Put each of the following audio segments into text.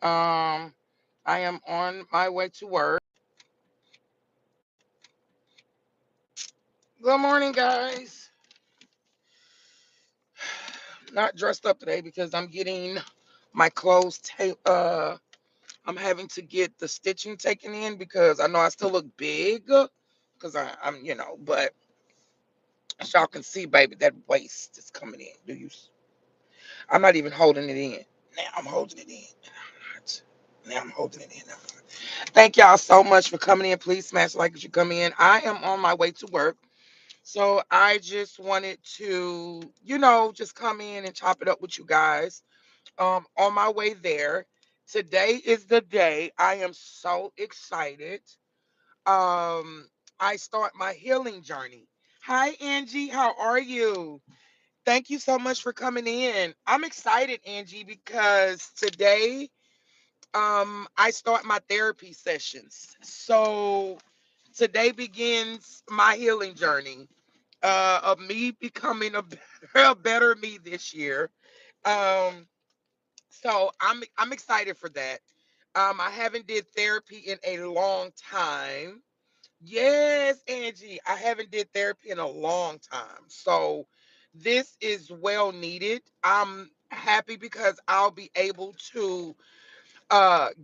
Um, I am on my way to work. Good morning, guys. Not dressed up today because I'm getting my clothes. I'm having to get the stitching taken in because I know I still look big because I'm, but as y'all can see, baby, that waist is coming in. I'm not even holding it in. Now I'm holding it in. Now I'm holding it in. Thank y'all so much for coming in. Please smash like as you come in. I am on my way to work. So I just wanted to, just come in and chop it up with you guys. On my way there. Today is the day. I am so excited. I start my healing journey. Hi Angie, how are you? Thank you so much for coming in. I'm excited, Angie, because today I start my therapy sessions. So today begins my healing journey of me becoming a a better me this year. Um, so I'm excited for that. I haven't did therapy in a long time. Yes, Angie, I haven't did therapy in a long time. So this is well needed. I'm happy because I'll be able to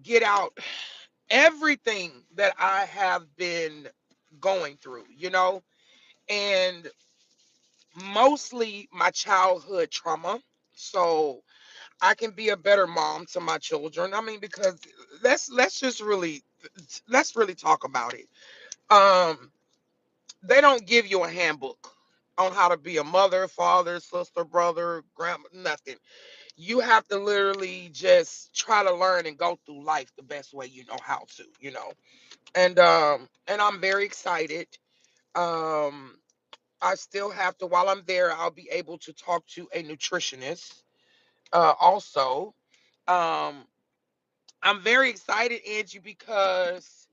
get out everything that I have been going through, and mostly my childhood trauma. So I can be a better mom to my children. I mean, because let's really talk about it. Um, they don't give you a handbook on how to be a mother, father, sister, brother, grandma, nothing. You have to literally just try to learn and go through life the best way you know how to. And I'm very excited. Um, I still have to, while I'm there, I'll be able to talk to a nutritionist. Also, um, I'm very excited, Angie, because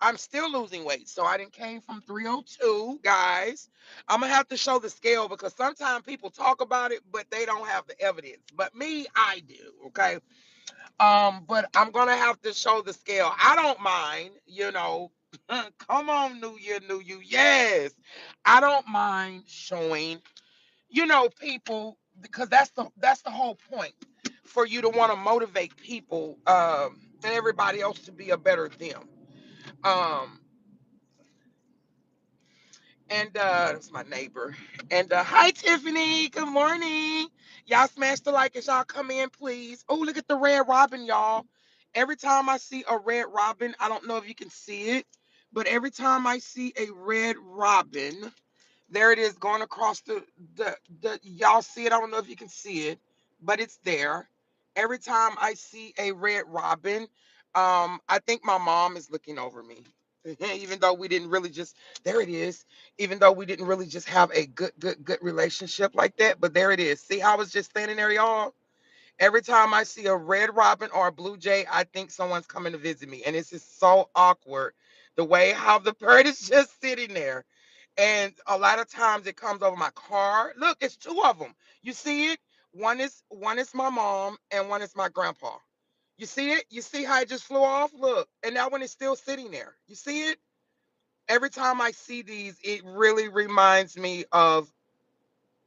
I'm still losing weight. So I didn't came from 302, guys. I'm gonna have to show the scale because sometimes people talk about it, but they don't have the evidence. But me, I do. Okay. But I'm gonna have to show the scale. I don't mind. Come on, New Year, New You. Yes, I don't mind showing, people, because that's the whole point, for you to want to motivate people, and everybody else to be a better them. Um, and that's my neighbor. And hi Tiffany, good morning. Y'all smash the like as y'all come in, please. Oh, look at the red robin, y'all. Every time I see a red robin, I don't know if you can see it, but every time I see a red robin, there it is going across the y'all see it. I don't know if you can see it, but it's there. Every time I see a red robin, I think my mom is looking over me. Even though we didn't really just there it is. Even though we didn't really just have a good relationship like that, but there it is. See how I was just standing there, y'all? Every time I see a red robin or a blue jay, I think someone's coming to visit me. And it's just so awkward. The way how the bird is just sitting there. And a lot of times it comes over my car. Look, it's two of them. You see it? One is my mom and one is my grandpa. You see it? You see how it just flew off? Look. And that one is still sitting there. You see it? Every time I see these, it really reminds me of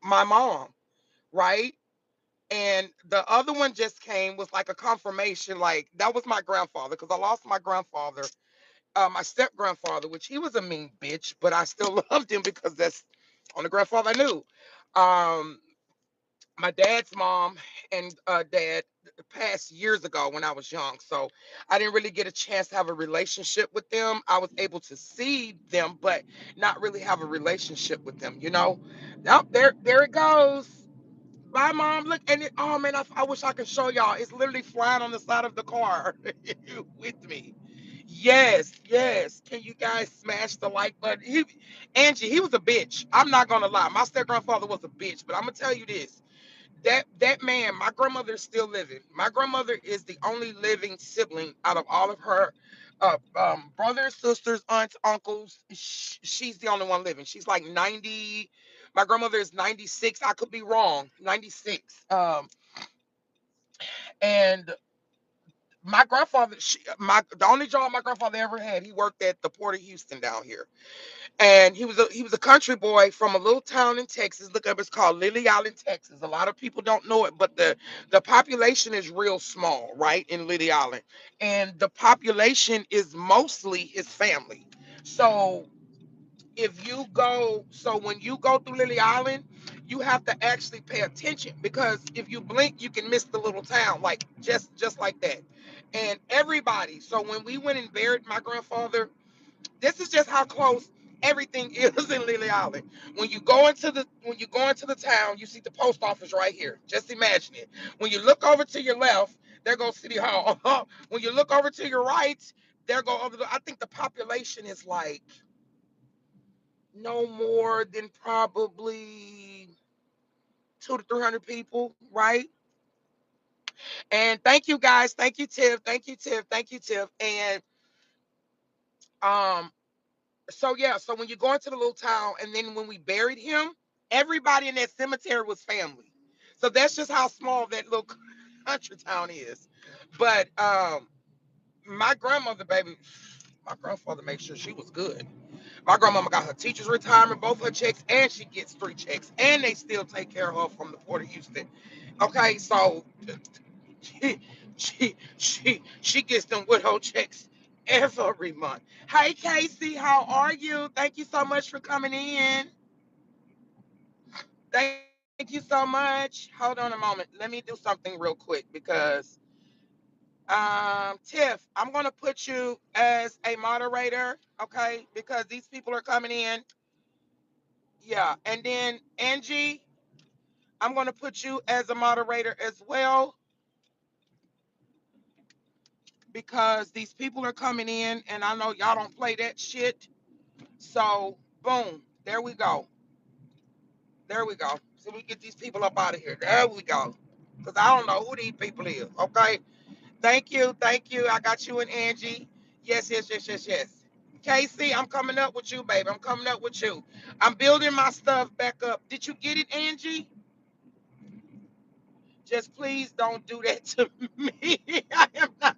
my mom, right? And the other one just came was like a confirmation, like that was my grandfather, because I lost my grandfather, my step grandfather, which he was a mean bitch, but I still loved him because that's on the grandfather I knew. Um, my dad's mom and dad passed years ago when I was young, so I didn't really get a chance to have a relationship with them. I was able to see them, but not really have a relationship with them. Oh, there it goes. Bye, mom. Look, and oh man, I wish I could show y'all. It's literally flying on the side of the car with me. Yes, yes. Can you guys smash the like button? Angie, he was a bitch. I'm not gonna lie. My step grandfather was a bitch, but I'm gonna tell you this. That man, my grandmother is still living. My grandmother is the only living sibling out of all of her brothers, sisters, aunts, uncles. She's the only one living. She's like 90. My grandmother is 96. I could be wrong. 96. And my grandfather, the only job my grandfather ever had, he worked at the Port of Houston down here. And he was a country boy from a little town in Texas. Look up, it's called Lily Island, Texas. A lot of people don't know it, but the population is real small, right, in Lily Island, and the population is mostly his family. So when you go through Lily Island, you have to actually pay attention because if you blink, you can miss the little town, like just like that. And everybody. So when we went and buried my grandfather, this is just how close everything is in Lily Island. When you go into the town, you see the post office right here. Just imagine it. When you look over to your left, there goes City Hall. When you look over to your right, there go over I think the population is like no more than probably 200 to 300 people, right? And thank you guys, thank you Tiff, thank you Tiff, thank you Tiff. And um, so yeah, so when you go into the little town, and then when we buried him, everybody in that cemetery was family. So that's just how small that little country town is. But my grandmother, baby, my grandfather made sure she was good. My grandmama got her teacher's retirement, both her checks, and she gets 3 checks, and they still take care of her from the Port of Houston. Okay, so she gets them widow checks every month. Hey Casey, how are you? Thank you so much for coming in. Thank you so much. Hold on a moment. Let me do something real quick because Tiff, I'm gonna put you as a moderator, okay? Because these people are coming in. Yeah, and then Angie, I'm gonna put you as a moderator as well because these people are coming in, and I know y'all don't play that shit. So boom, there we go. There we go. So we get these people up out of here. There we go. Because I don't know who these people is. Okay. Thank you. Thank you. I got you and Angie. Yes, yes, yes, yes, yes. Casey, I'm coming up with you, baby. I'm coming up with you. I'm building my stuff back up. Did you get it, Angie? Just please don't do that to me. I am not.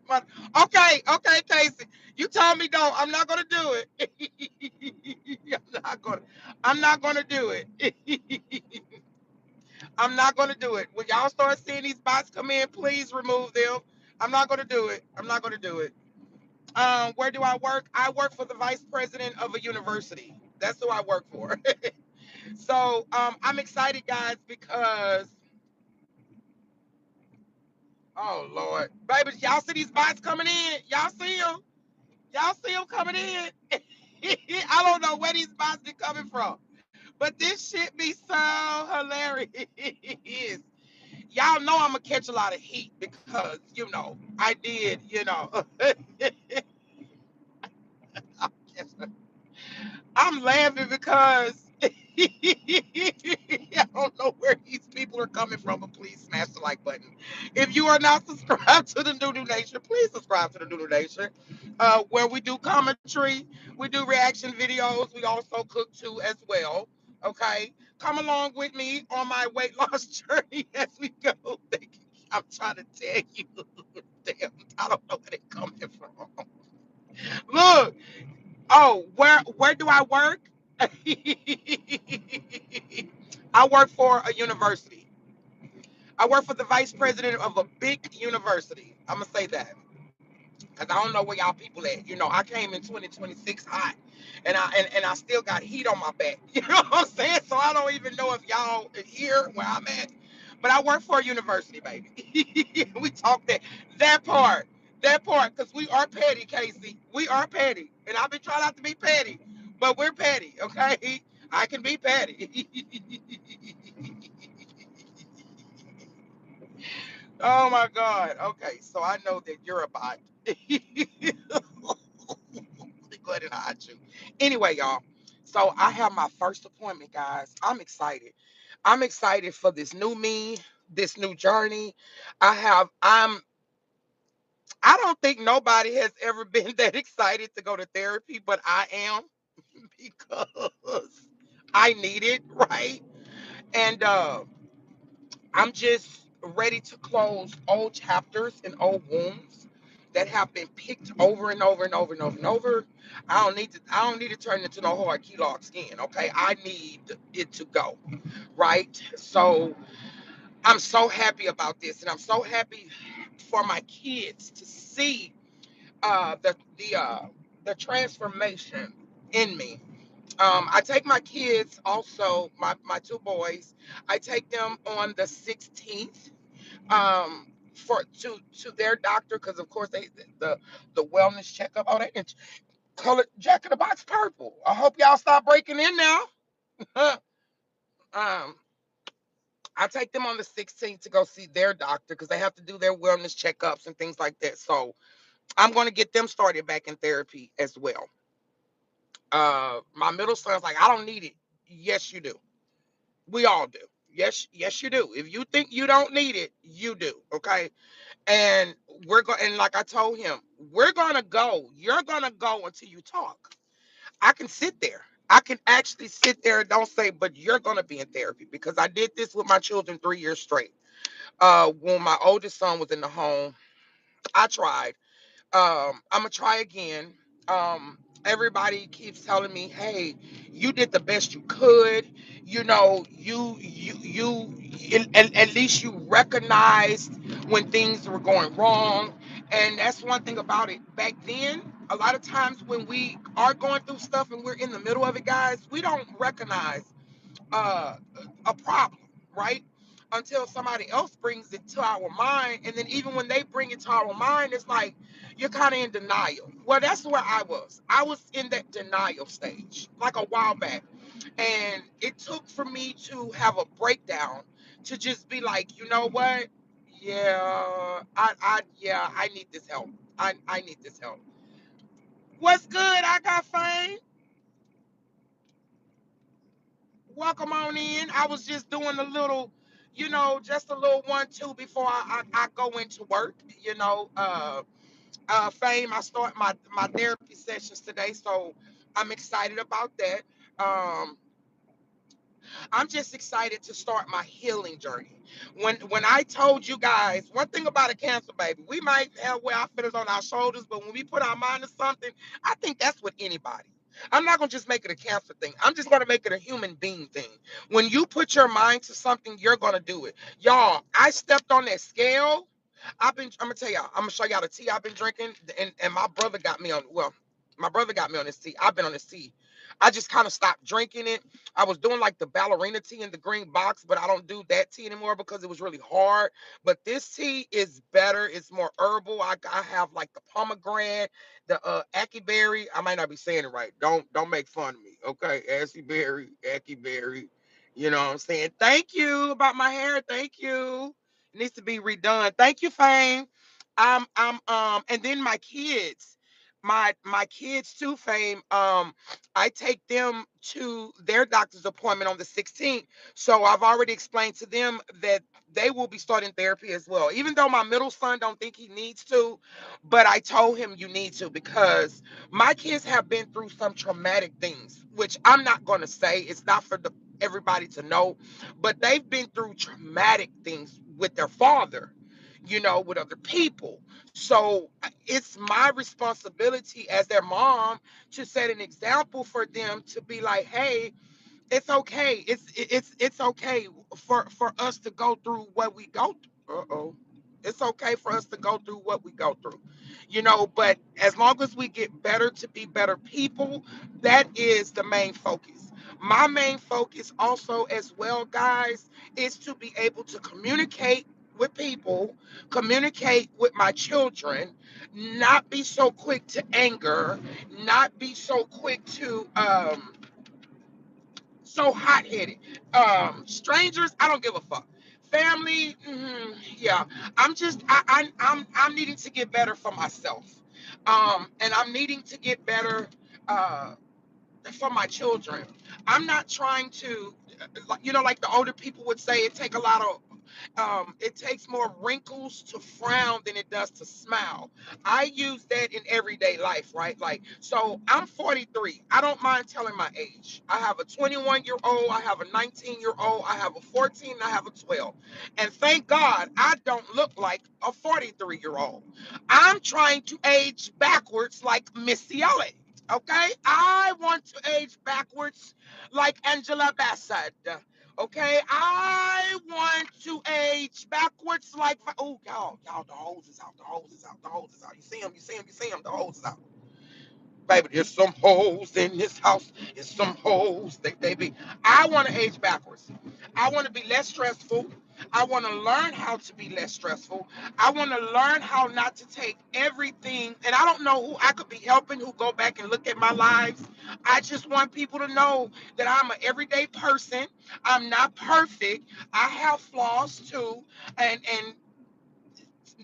Okay, okay, Casey. You told me don't. I'm not gonna do it. I'm not gonna. I'm not gonna do it. I'm not gonna do it. When y'all start seeing these bots come in, please remove them. I'm not gonna do it. I'm not gonna do it. Where do I work? I work for the vice president of a university. That's who I work for. So I'm excited, guys, because oh Lord, babies, y'all see these bots coming in? Y'all see them? Y'all see them coming in? I don't know where these bots be coming from, but this shit be so hilarious. Y'all know I'm gonna catch a lot of heat because I did. I'm laughing because I don't know where these people are coming from, but please smash the like button. If you are not subscribed to the Noodle Nation, please subscribe to the Noodle Nation, where we do commentary, we do reaction videos, we also cook too as well. Okay, come along with me on my weight loss journey as we go. I'm trying to tell you, damn, I don't know where they're coming from. Look, oh, where do I work? I work for a university. I work for the vice president of a big university. I'm gonna say that because I don't know where y'all people at. I came in 2026 hot, and I still got heat on my back. You know what I'm saying? So I don't even know if y'all are here where I'm at. But I work for a university, baby. We talk that part, because we are petty, Casey. We are petty, and I've been trying not to be petty, but we're petty, okay? I can be petty. Oh my God. Okay, so I know that you're a bot. Go ahead and hide you. Anyway, y'all. So I have my first appointment, guys. I'm excited. I'm excited for this new me, this new journey. I don't think nobody has ever been that excited to go to therapy, but I am because I need it, right? And I'm just ready to close old chapters and old wounds that have been picked over and over and over and over and over. I don't need to turn into no hard key log skin. Okay. I need it to go. Right. So I'm so happy about this, and I'm so happy for my kids to see uh, the the uh, the transformation in me. I take my kids also, my two boys. I take them on the 16th for to their doctor because of course the wellness checkup. Oh, they can color Jack in the Box purple. I hope y'all stop breaking in now. um, I take them on the 16th to go see their doctor because they have to do their wellness checkups and things like that. So I'm going to get them started back in therapy as well. My middle son's like, I don't need it. Yes, you do. We all do. Yes, yes, you do. If you think you don't need it, you do. Okay. And we're going, and like I told him, we're going to go. You're going to go until you talk. I can sit there. I can actually sit there and don't say, but you're going to be in therapy because I did this with my children 3 years straight. When my oldest son was in the home, I tried. I'm gonna try again. Everybody keeps telling me, "Hey, you did the best you could. You know, at least you recognized when things were going wrong." And that's one thing about it. Back then, a lot of times when we are going through stuff and we're in the middle of it, guys, we don't recognize uh, a problem, right? Until somebody else brings it to our mind. And then even when they bring it to our mind, it's like you're kind of in denial. Well, that's where I was. I was in that denial stage, like a while back. And it took for me to have a breakdown to just be like, you know what? Yeah, yeah, I need this help. I need this help. What's good? I got fame. Welcome on in. I was just doing a little, just a little 1-2 before I go into work. Fame. I start my therapy sessions today, so I'm excited about that. Um, I'm just excited to start my healing journey. When I told you guys one thing about a cancer baby, we might have wear our feathers on our shoulders, but when we put our mind to something, I think that's with anybody. I'm not gonna just make it a cancer thing. I'm just gonna make it a human being thing. When you put your mind to something, you're gonna do it. Y'all, I stepped on that scale. I'm gonna tell y'all, I'm gonna show y'all the tea I've been drinking, and my brother got me on. Well, my brother got me on this tea. I've been on this tea. I just kind of stopped drinking it. I was doing like the ballerina tea in the green box, but I don't do that tea anymore because it was really hard. But this tea is better. It's more herbal. I have like the pomegranate, the ackee berry. I might not be saying it right. Don't make fun of me, okay? Ackee berry. You know what I'm saying? Thank you about my hair. Thank you. It needs to be redone. Thank you, Fame. And then my kids, my kids too, Fame. I take them to their doctor's appointment on the 16th. So I've already explained to them that they will be starting therapy as well. Even though my middle son don't think he needs to, but I told him you need to because my kids have been through some traumatic things, which I'm not going to say. It's not for everybody to know, but they've been through traumatic things with their father, with other people. So it's my responsibility as their mom to set an example for them to be like, hey, it's okay. It's okay for us to go through what we go through. Uh-oh. It's okay for us to go through what we go through. But as long as we get better to be better people, that is the main focus. My main focus also as well, guys, is to be able to communicate with people, communicate with my children, not be so quick to anger, not be so quick to so hot-headed. Strangers, I don't give a fuck. Family, yeah. I'm needing to get better for myself. And I'm needing to get better uh for my children. I'm not trying to, like the older people would say, it take a lot of It takes more wrinkles to frown than it does to smile. I use that in everyday life, right? Like, so I'm 43. I don't mind telling my age. I have a 21-year-old, I have a 19-year-old, I have a 14, and I have a 12. And thank God I don't look like a 43-year-old. I'm trying to age backwards like Missy Elliott. Okay, I want to age backwards like Angela Bassett. Okay, I want to age backwards like, oh, y'all, the hose is out, the hose is out, the hose is out. You see him, you see him, you see him, the hose is out. Baby, there's some hoes in this house. There's some hoes. They be. I want to age backwards. I want to be less stressful. I want to learn how to be less stressful. I want to learn how not to take everything. And I don't know who I could be helping who go back and look at my lives. I just want people to know that I'm an everyday person. I'm not perfect. I have flaws too. And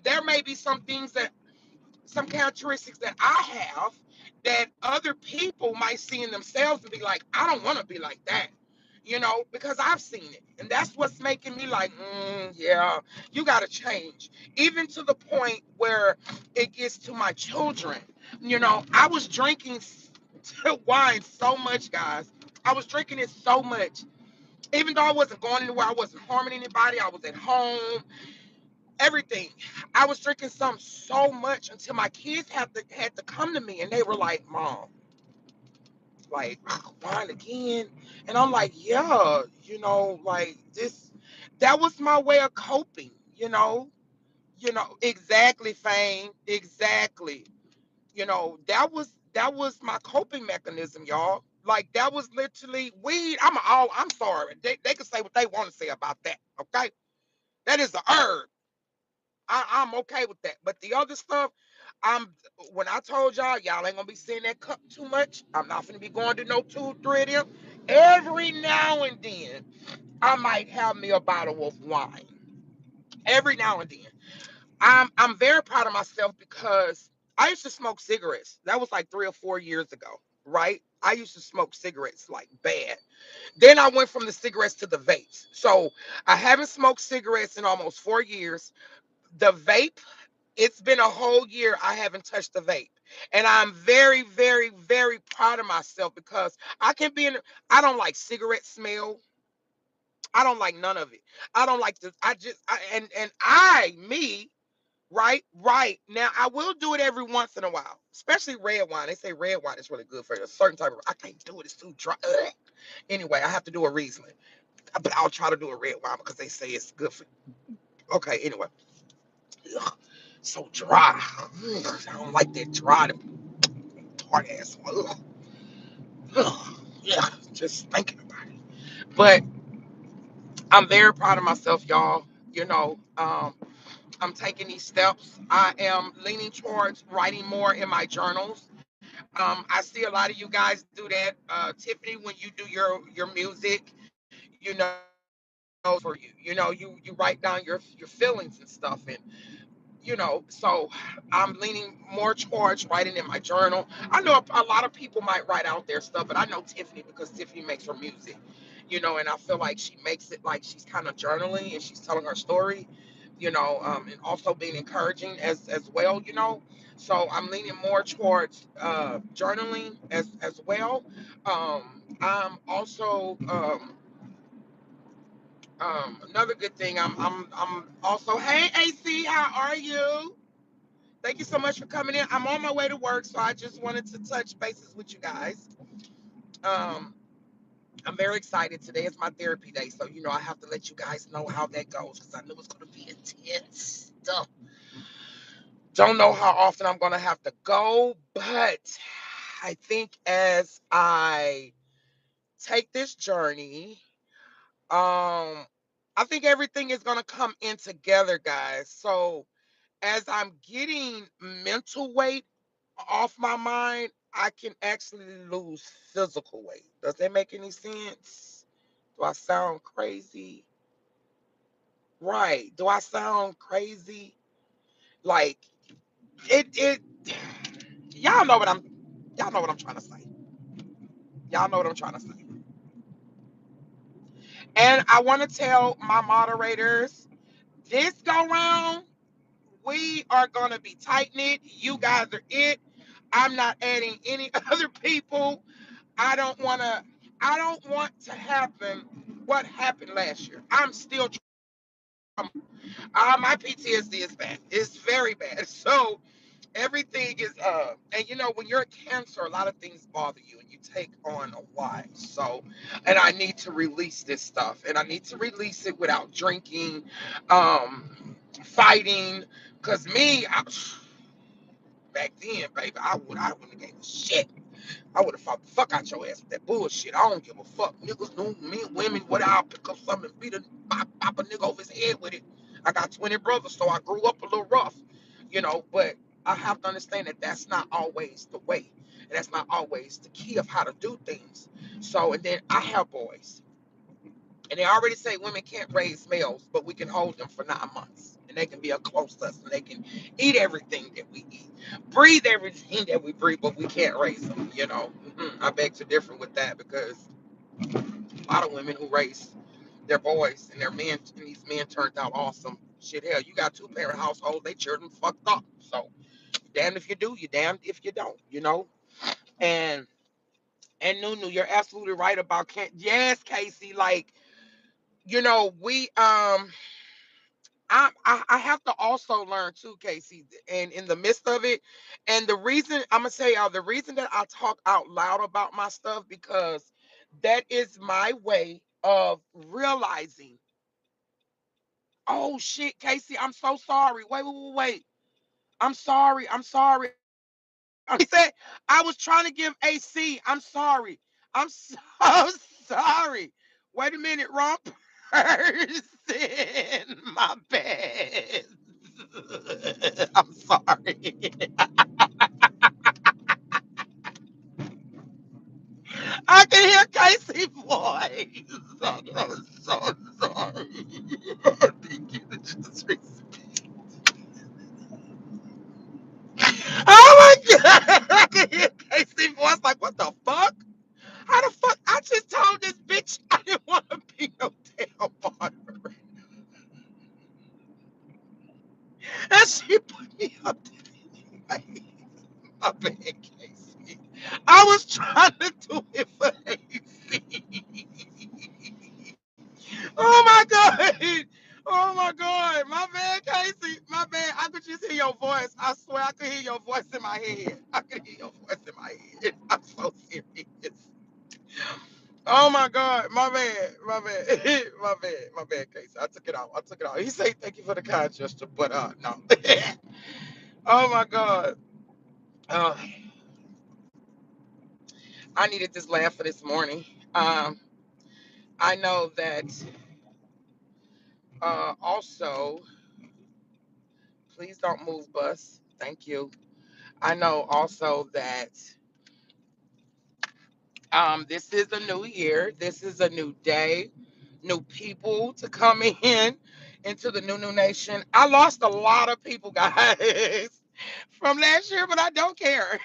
there may be some things that some characteristics that I have that other people might see in themselves and be like, I don't want to be like that, because I've seen it. And that's what's making me like, yeah, you got to change. Even to the point where it gets to my children. I was drinking wine so much, guys. I was drinking it so much. Even though I wasn't going anywhere, I wasn't harming anybody, I was at home, everything. I was drinking some so much until my kids had to come to me and they were like, "Mom, like wine again?" And I'm like, "Yeah, like this." That was my way of coping. Exactly, Fame, exactly. That was my coping mechanism, y'all. Like that was literally weed. I'm sorry. They can say what they want to say about that. Okay, that is a herb. I'm okay with that. But the other stuff, I'm when I told y'all ain't gonna be seeing that cup too much. I'm not gonna be going to no 2, 3 of them. Every now and then, I might have me a bottle of wine. Every now and then. I'm very proud of myself because I used to smoke cigarettes. That was like 3 or 4 years ago, right? I used to smoke cigarettes like bad. Then I went from the cigarettes to the vapes. So I haven't smoked cigarettes in almost 4 years. The vape, it's been a whole year I haven't touched the vape. And I'm very, very, very proud of myself because I can be in, I don't like cigarette smell. I don't like none of it. I don't like this. Me, right, right. Now I will do it every once in a while, especially red wine. They say red wine is really good for a certain type of, I can't do it. It's too dry. Ugh. Anyway, I have to do a Riesling, but I'll try to do a red wine because they say it's good for, okay, anyway. Ugh, so dry. Ugh, I don't like that dry, tart ass. Ugh, ugh, yeah, just thinking about it. But I'm very proud of myself, y'all. I'm taking these steps. I am leaning towards writing more in my journals. I see a lot of you guys do that. Tiffany, when you do your music, for you. You write down your feelings and stuff, and so I'm leaning more towards writing in my journal. I know a lot of people might write out their stuff, but I know Tiffany because Tiffany makes her music, and I feel like she makes it like she's kind of journaling and she's telling her story, and also being encouraging as well, so I'm leaning more towards journaling as well. I'm also another good thing, I'm also, hey AC, how are you? Thank you so much for coming in. I'm on my way to work, so I just wanted to touch bases with you guys. Um, I'm very excited. Today is my therapy day, so I have to let you guys know how that goes because I know it's going to be intense. Don't know how often I'm going to have to go, but I think as I take this journey, I think everything is going to come in together, guys. So as I'm getting mental weight off my mind, I can actually lose physical weight. Does that make any sense? Do I sound crazy? Right. Do I sound crazy? Like it y'all know what I'm y'all know what I'm trying to say. Y'all know what I'm trying to say. And I want to tell my moderators, This go round, we are gonna be tight knit. You guys are it. I'm not adding any other people. I don't wanna. I don't want to happen what happened last year. I'm still. My PTSD is bad. It's very bad. So everything is and you know when you're a cancer a lot of things bother you and you take on a lot. So and I need to release this stuff and I need to release it without drinking, fighting, because back then, baby, I wouldn't have gave a shit. I would have fought the fuck out your ass with that bullshit. I don't give a fuck. Niggas know me, women, what I'll pick up something and beat a pop a nigga over his head with it. I got 20 brothers, so I grew up a little rough, but I have to understand that that's not always the way. And that's not always the key of how to do things. So, and then I have boys. And they already say women can't raise males, but we can hold them for 9 months. And they can be up close to us and they can eat everything that we eat, breathe everything that we breathe, but we can't raise them. I beg to differ with that because a lot of women who raise their boys and their men and these men turned out awesome. Shit, hell, you got two-parent households, they children fucked up. So damned if you do, you damned if you don't. And Nunu, you're absolutely right about yes, Casey, like, we I have to also learn too, Casey, and in the midst of it, and the reason I'm gonna say the reason that I talk out loud about my stuff because that is my way of realizing, oh shit, Casey, I'm so sorry. Wait. I'm sorry. He said I was trying to give AC. I'm sorry. I'm so sorry. Wait a minute, wrong person. My bad. I'm sorry. I can hear Casey's voice. I'm so sorry. Thank you. Oh my god! I can hear Casey's voice. Like, what the fuck? How the fuck? I just told this bitch I didn't want to be no damn barber. And she put me up there. My bad, Casey. I was trying to do it for AC. Oh my god. Oh my god. My bad, Casey. My bad. I could just hear your voice. I swear I could hear your voice in my head. I could hear your voice in my head. I'm so serious. Oh my God, my bad, my bad, my bad, Casey. I took it out. He said thank you for the kind gesture, but no. Oh my God. Uh, I needed this laugh for this morning. Um, I know that also, please don't move, bus. Thank you. I know also that this is a new year. This is a new day, new people to come in into the new nation. I lost a lot of people, guys, from last year, but I don't care.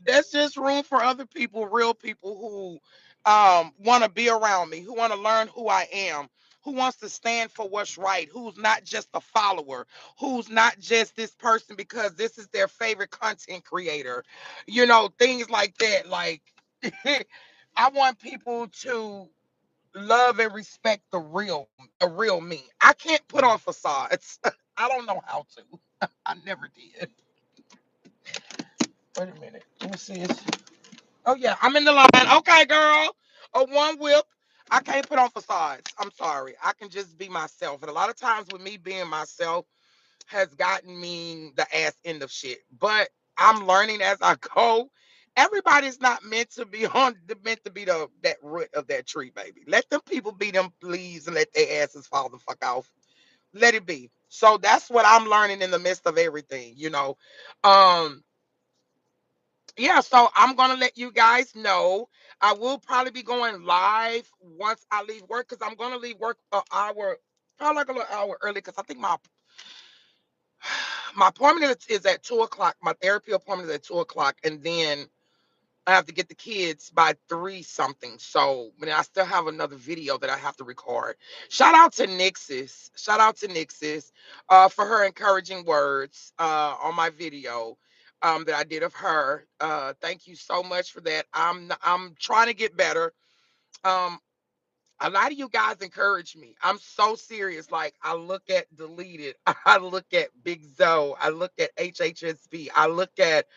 That's just room for other people, real people who want to be around me, who want to learn who I am, who wants to stand for what's right, who's not just a follower, who's not just this person because this is their favorite content creator, things like that. Like, I want people to love and respect the real me. I can't put on facades. I don't know how to. I never did. Wait a minute. Let me see this. Oh yeah, I'm in the line. Okay, girl. A one whip. I can't put on facades. I'm sorry. I can just be myself. And a lot of times with me being myself has gotten me the ass end of shit. But I'm learning as I go. Everybody's not meant to be the that root of that tree, baby. Let them people be them leaves and let their asses fall the fuck off. Let it be. So that's what I'm learning in the midst of everything. Um, yeah, so I'm gonna let you guys know. I will probably be going live once I leave work because I'm gonna leave work an hour, probably like a little hour early because I think my appointment is at 2 o'clock. My therapy appointment is at 2 o'clock, and then I have to get the kids by 3 something. So, but I still have another video that I have to record. Shout out to Nixis. Shout out to Nixis for her encouraging words on my video that I did of her. Thank you so much for that. I'm trying to get better. Um, a lot of you guys encourage me. I'm so serious. Like I look at Deleted, I look at Big Zoe, I look at HHSB, I look at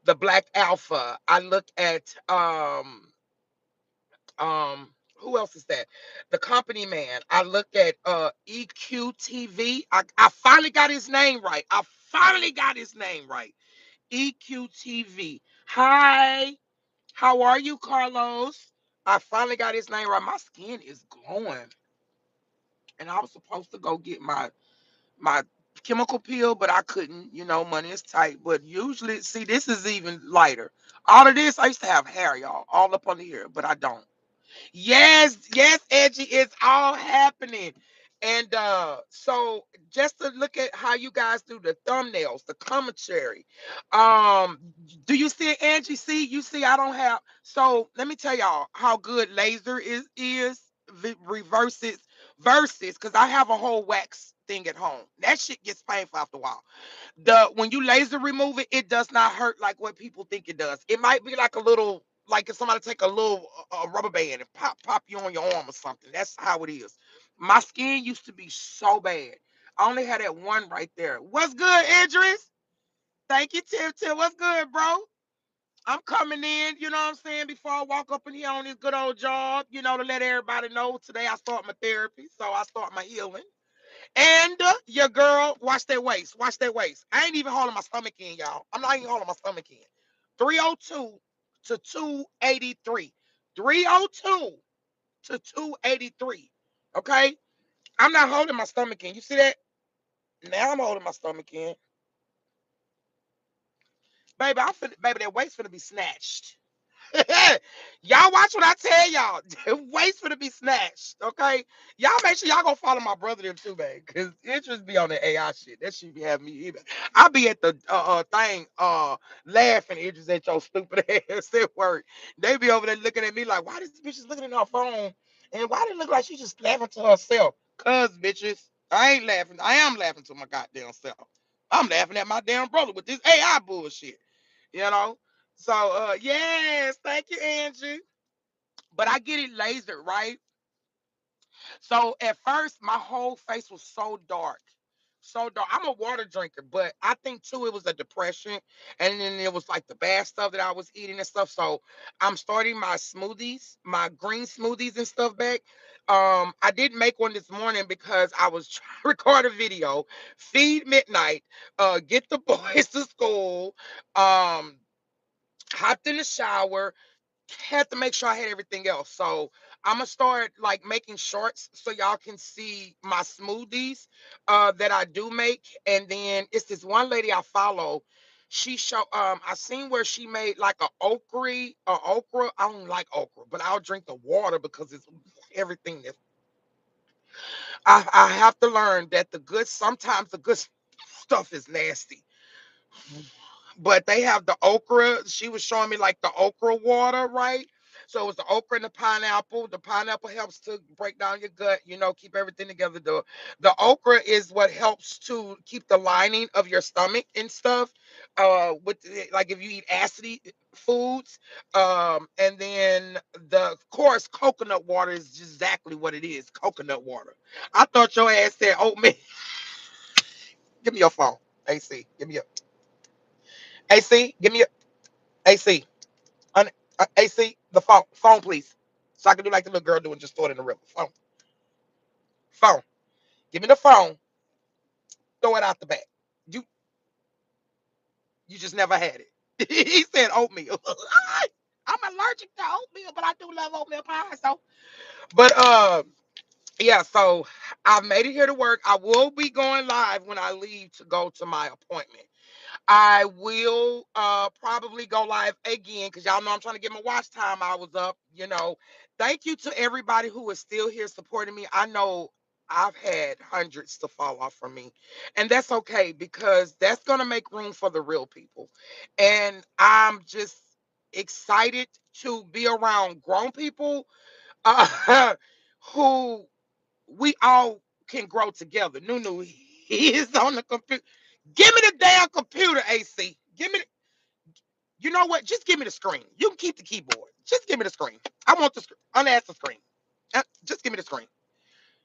the Black Alpha, I look at um who else is that? The Company Man. I look at EQTV. I finally got his name right. I finally got his name right. EQTV. Hi. How are you, Carlos? I finally got his name right. My skin is glowing. And I was supposed to go get my chemical peel, but I couldn't. Money is tight. But usually, see, this is even lighter. All of this, I used to have hair, y'all, all up under here, but I don't. Yes, yes, Edgy, it's all happening. And so just to look at how you guys do the thumbnails, the commentary. Um, do you see it, Angie? See, you see, I don't have. So let me tell y'all how good laser reverses versus because I have a whole wax thing at home. That shit gets painful after a while. The When you laser remove it, it does not hurt like what people think it does. It might be like a little, like if somebody take a little rubber band and pop you on your arm or something. That's how it is. My skin used to be so bad. I only had that one right there. What's good, Idris? Thank you, Tim. Tim, what's good, bro? I'm coming in, you know what I'm saying, before I walk up in here on this good old job, to let everybody know today I start my therapy, so I start my healing. And your girl, watch that waist. Watch that waist. I ain't even holding my stomach in, y'all. I'm not even holding my stomach in. 302 to 283. 302 to 283. Okay? I'm not holding my stomach in. You see that? Now I'm holding my stomach in. Baby, baby, that waist finna be snatched. Y'all watch what I tell y'all. Waits for to be snatched. Okay. Y'all make sure y'all go follow my brother them too, man. Cause it just be on the AI shit. That shit be having me either. I be at the thing laughing it just at your stupid ass at work. They be over there looking at me like, why this bitch is looking at her phone? And why did it look like she's just laughing to herself? Cause bitches, I ain't laughing. I am laughing to my goddamn self. I'm laughing at my damn brother with this AI bullshit. You know? So yes, thank you, Angie. But I get it lasered, right? So at first my whole face was so dark. So dark. I'm a water drinker, but I think too it was a depression. And then it was like the bad stuff that I was eating and stuff. So I'm starting my smoothies, my green smoothies and stuff back. I didn't make one this morning because I was trying to record a video, feed midnight, get the boys to school, um, hopped in the shower, had to make sure I had everything else. So I'm gonna start like making shorts so y'all can see my smoothies that I do make. And then it's this one lady I follow. She show I seen where she made like a okra. I don't like okra, but I'll drink the water because it's everything that I have to learn that sometimes the good stuff is nasty. But they have the okra. She was showing me like the okra water, right? So it was the okra and the pineapple. The pineapple helps to break down your gut, keep everything together. The okra is what helps to keep the lining of your stomach and stuff. Like if you eat acidy foods, and then of course coconut water is exactly what it is, coconut water. I thought your ass said oatmeal. Give me your phone, AC. Give me your AC. Give me your AC. AC, the phone, please. So I can do like the little girl doing, just throw it in the river. Phone. Give me the phone. Throw it out the back. You you just never had it. He said oatmeal. I'm allergic to oatmeal, but I do love oatmeal pie. So, but yeah. So I made it here to work. I will be going live when I leave to go to my appointment. I will probably go live again because y'all know I'm trying to get my watch time hours up. Thank you to everybody who is still here supporting me. I know I've had hundreds to fall off from me. And that's okay because that's gonna make room for the real people. And I'm just excited to be around grown people uh, who we all can grow together. Nunu, he is on the computer. Give me the damn computer, AC. Give me the, you know what? Just give me the screen. You can keep the keyboard. Just give me the screen. I want the screen. Unask the screen. Just give me the screen.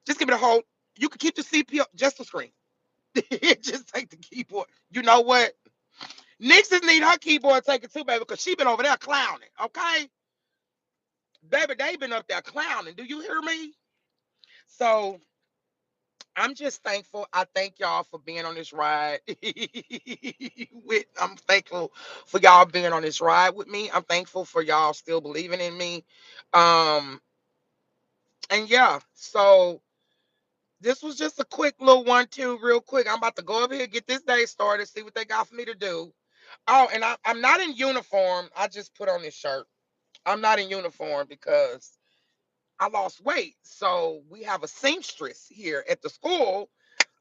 Just give me the whole. You can keep the CPU, just the screen. Just take the keyboard. You know what? Nixon need her keyboard taken too, baby, because she been over there clowning. Okay, baby, they been up there clowning. Do you hear me? So I'm just thankful. I thank y'all for being on this ride. I'm thankful for y'all being on this ride with me. I'm thankful for y'all still believing in me. Um, and yeah, so this was just a quick little 1-2, real quick. I'm about to go over here, get this day started, see what they got for me to do. Oh, and I'm not in uniform. I just put on this shirt. I'm not in uniform because I lost weight. So we have a seamstress here at the school.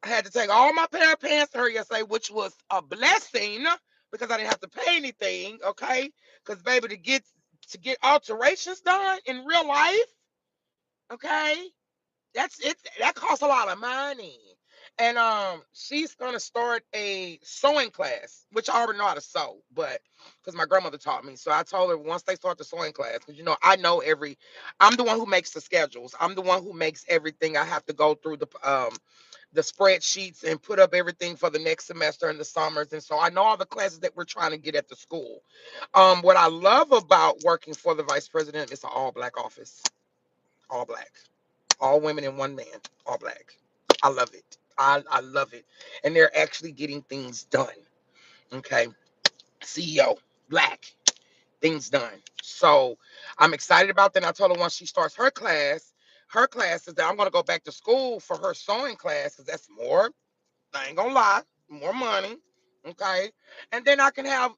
I had to take all my pair of pants to her yesterday, which was a blessing because I didn't have to pay anything. Okay, because baby, to get alterations done in real life, okay, that's it. That costs a lot of money. And she's gonna start a sewing class, which I already know how to sew, but because my grandmother taught me. So I told her once they start the sewing class, because I know I'm the one who makes the schedules. I'm the one who makes everything. I have to go through the spreadsheets and put up everything for the next semester and the summers. And so I know all the classes that we're trying to get at the school. What I love about working for the vice president is an all black office, all black, all women and one man, all black. I love it. I love it. And they're actually getting things done. Okay. CEO, black, things done. So I'm excited about that. And I told her once she starts her class is that I'm going to go back to school for her sewing class because that's more. I ain't gonna lie, more money. Okay. And then I can have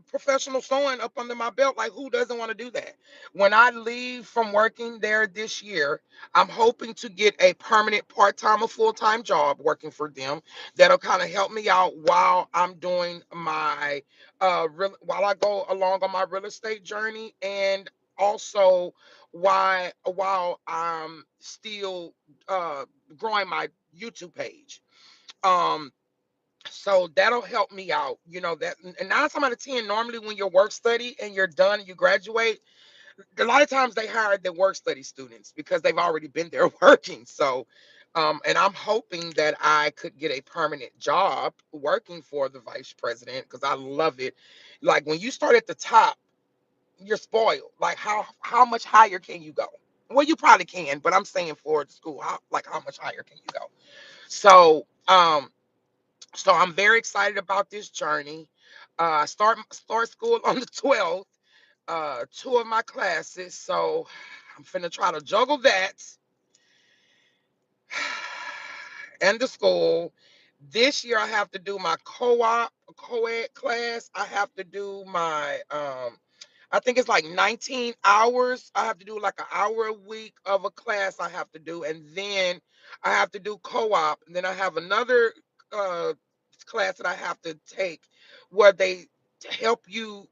professional sewing up under my belt. Like, who doesn't want to do that? When I leave from working there this year, I'm hoping to get a permanent part time or full time job working for them that'll kind of help me out while I'm doing my, while I go along on my real estate journey. And also while I'm still uh, growing my YouTube page. Um, so that'll help me out. That, and 9 times out of 10, normally when you're work study and you're done and you graduate, a lot of times they hire the work study students because they've already been there working. So, and I'm hoping that I could get a permanent job working for the vice president because I love it. Like when you start at the top, you're spoiled. Like how much higher can you go? Well, you probably can, but I'm saying for the school, how much higher can you go? So, so I'm very excited about this journey. I start school on the 12th. Two of my classes, so I'm finna try to juggle that and the school. This year I have to do my co-ed class. I have to do my I think it's like 19 hours. I have to do like an hour a week of a class I have to do, and then I have to do co-op, and then I have another uh class that I have to take where they help you,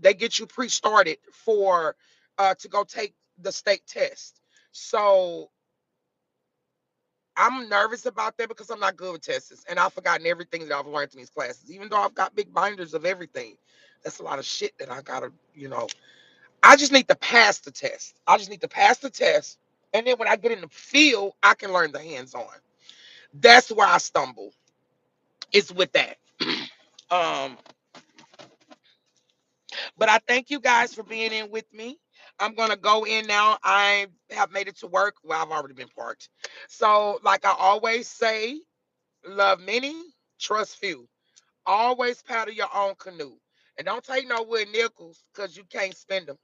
they get you pre-started for to go take the state test. So I'm nervous about that because I'm not good with tests, and I've forgotten everything that I've learned in these classes, even though I've got big binders of everything. That's a lot of shit that I gotta, I just need to pass the test. I just need to pass the test. And then when I get in the field, I can learn the hands-on. That's where I stumble. It's with that. um, but I thank you guys for being in with me. I'm gonna go in now. I have made it to work. Well, I've already been parked. So, like I always say, love many, trust few. Always paddle your own canoe. And don't take no wood nickels because you can't spend them.